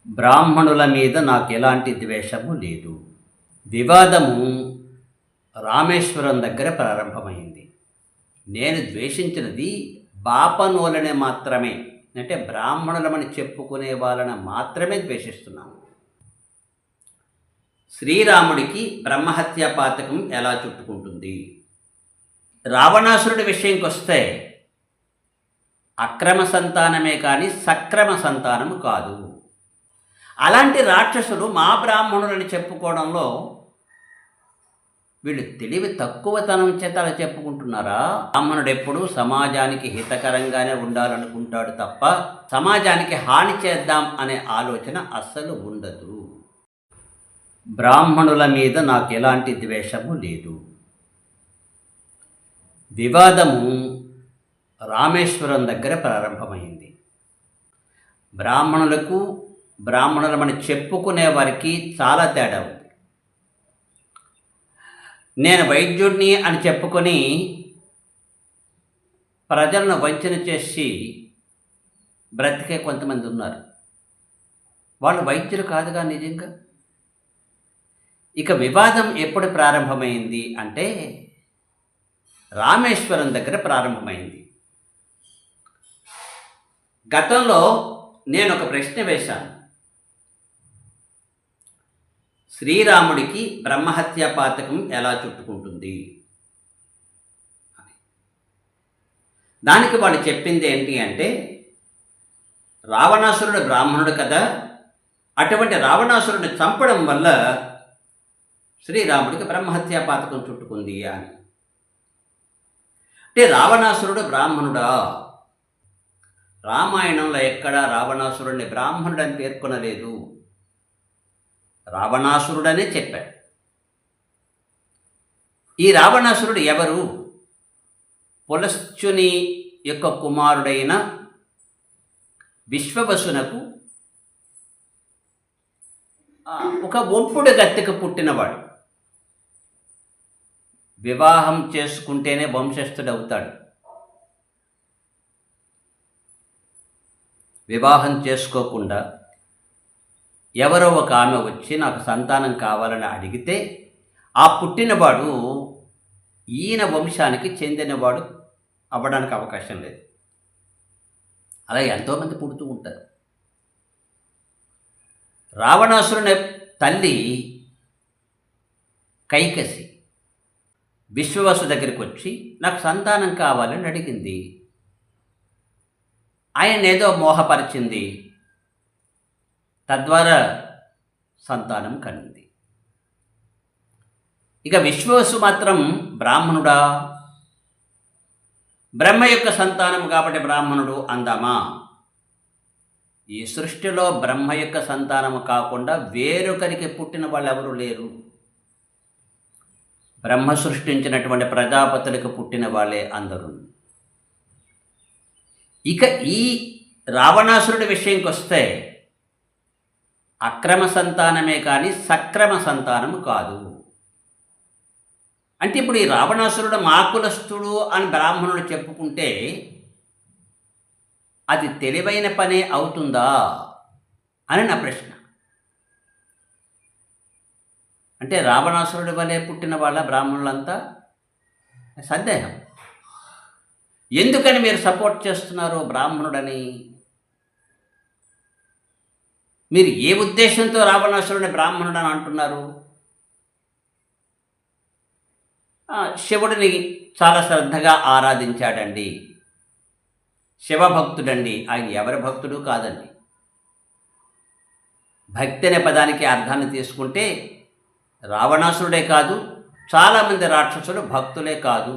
బ్రాహ్మణుల మీద నాకు ఎలాంటి ద్వేషము లేదు. వివాదము రామేశ్వరం దగ్గర ప్రారంభమైంది. నేను ద్వేషించినది బాపనోలని మాత్రమే. అంటే బ్రాహ్మణులమని చెప్పుకునే వాళ్ళని మాత్రమే ద్వేషిస్తున్నాను. శ్రీరాముడికి బ్రహ్మహత్యా పాతకం ఎలా చుట్టుకుంటుంది? రావణాసురుడి విషయంకి వస్తే అక్రమ సంతానమే కానీ సక్రమ సంతానము కాదు. అలాంటి రాక్షసులు మా బ్రాహ్మణులని చెప్పుకోవడంలో వీళ్ళు తెలివి తక్కువతనం చేత అలా చెప్పుకుంటున్నారా? బ్రాహ్మణుడు ఎప్పుడూ సమాజానికి హితకరంగానే ఉండాలనుకుంటాడు తప్ప సమాజానికి హాని చేద్దాం అనే ఆలోచన అస్సలు ఉండదు. బ్రాహ్మణుల మీద నాకు ఎలాంటి ద్వేషము లేదు. వివాదము రామేశ్వరం దగ్గర ప్రారంభమైంది. బ్రాహ్మణులకు బ్రాహ్మణులమని చెప్పుకునే వారికి చాలా తేడా ఉంది. నేను వైద్యుడిని అని చెప్పుకొని ప్రజలను వంచన చేసి బ్రతికే కొంతమంది ఉన్నారు. వాళ్ళు వైద్యులు కాదుగా నిజంగా. ఇక వివాదం ఎప్పుడు ప్రారంభమైంది అంటే రామేశ్వరం దగ్గర ప్రారంభమైంది. గతంలో నేను ఒక ప్రశ్న వేశాను. శ్రీరాముడికి బ్రహ్మహత్యా పాతకం ఎలా చుట్టుకుంటుంది? దానికి వాళ్ళు చెప్పింది ఏంటి అంటే రావణాసురుడు బ్రాహ్మణుడు కదా, అటువంటి రావణాసురుడిని చంపడం వల్ల శ్రీరాముడికి బ్రహ్మహత్యా పాతకం చుట్టుకుంది అని. అంటే రావణాసురుడు బ్రాహ్మణుడా? రామాయణంలో ఎక్కడా రావణాసురుడిని బ్రాహ్మణుడని పేర్కొనలేదు. రావణాసురుడనే చెప్పాడు. ఈ రావణాసురుడు ఎవరు? పులస్త్యుని యొక్క కుమారుడైన విశ్వవసునకు ఒక ఒంపుడు గత్తెకు పుట్టినవాడు. వివాహం చేసుకుంటేనే వంశస్థుడవుతాడు. వివాహం చేసుకోకుండా ఎవరో ఒక ఆమె వచ్చి నాకు సంతానం కావాలని అడిగితే ఆ పుట్టినవాడు ఈయన వంశానికి చెందినవాడు అవ్వడానికి అవకాశం లేదు. అలా ఎంతోమంది పుడుతూ ఉంటారు. రావణాసురుని తల్లి కైకసి విశ్వవసు దగ్గరికి వచ్చి నాకు సంతానం కావాలని అడిగింది. ఆయన ఏదో మోహపరిచింది. తద్వారా సంతానం కలిగింది. ఇక విశ్వవసు మాత్రం బ్రాహ్మణుడా? బ్రహ్మ యొక్క సంతానం కాబట్టి బ్రాహ్మణుడు అందామా? ఈ సృష్టిలో బ్రహ్మ యొక్క సంతానము కాకుండా వేరొకరికి పుట్టిన వాళ్ళు ఎవరు లేరు. బ్రహ్మ సృష్టించినటువంటి ప్రజాపతులకు పుట్టిన వాళ్ళే అందరూ. ఇక ఈ రావణాసురుడి విషయంకి వస్తే అక్రమ సంతానమే కానీ సక్రమ సంతానము కాదు. అంటే ఇప్పుడు ఈ రావణాసురుడు మా కులస్థుడు అని బ్రాహ్మణుడు చెప్పుకుంటే అది తెలివైన పనే అవుతుందా అని నా ప్రశ్న. అంటే రావణాసురుడి వలె పుట్టిన వాళ్ళ బ్రాహ్మణులంతా? సందేహం. ఎందుకని మీరు సపోర్ట్ చేస్తున్నారు బ్రాహ్మణుడని? మీరు ఏ ఉద్దేశంతో రావణాసురుడిని బ్రాహ్మణుడని అంటున్నారు? శివుడిని చాలా శ్రద్ధగా ఆరాధించాడండి, శివభక్తుడండి. ఆయన ఎవరి భక్తుడు కాదండి. భక్తి అనే పదానికి అర్థాన్ని తీసుకుంటే రావణాసురుడే కాదు, చాలామంది రాక్షసులు భక్తులే కాదు.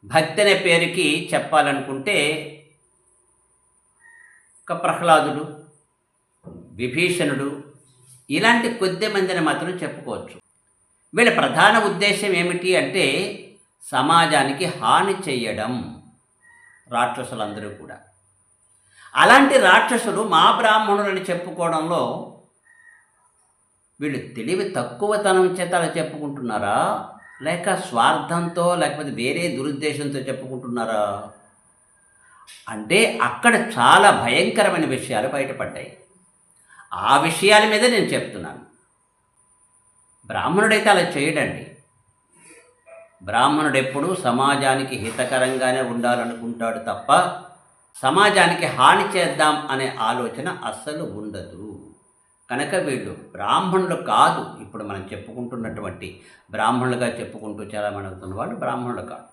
భక్తి అనే పేరుకి చెప్పాలనుకుంటే ఒక ప్రహ్లాదుడు, విభీషణుడు ఇలాంటి కొద్ది మందిని మాత్రం చెప్పుకోవచ్చు. వీళ్ళ ప్రధాన ఉద్దేశం ఏమిటి అంటే సమాజానికి హాని చేయడం. రాక్షసులందరూ కూడా. అలాంటి రాక్షసులు మా బ్రాహ్మణులని చెప్పుకోవడంలో వీళ్ళు తెలివి తక్కువతనం చేత అలా చెప్పుకుంటున్నారా? లేక స్వార్థంతో లేకపోతే వేరే దురుద్దేశంతో చెప్పుకుంటున్నారా? అంటే అక్కడ చాలా భయంకరమైన విషయాలు బయటపడ్డాయి. ఆ విషయాల మీదే నేను చెప్తున్నాను. బ్రాహ్మణుడైతే అలా చేయడండి. బ్రాహ్మణుడెప్పుడూ సమాజానికి హితకరంగానే ఉండాలనుకుంటాడు తప్ప సమాజానికి హాని చేద్దాం అనే ఆలోచన అస్సలు ఉండదు. కనుక వీళ్ళు బ్రాహ్మణులు కాదు. ఇప్పుడు మనం చెప్పుకుంటున్నటువంటి బ్రాహ్మణులుగా చెప్పుకుంటూ చాలామంది అవుతున్న వాళ్ళు బ్రాహ్మణులు కాదు.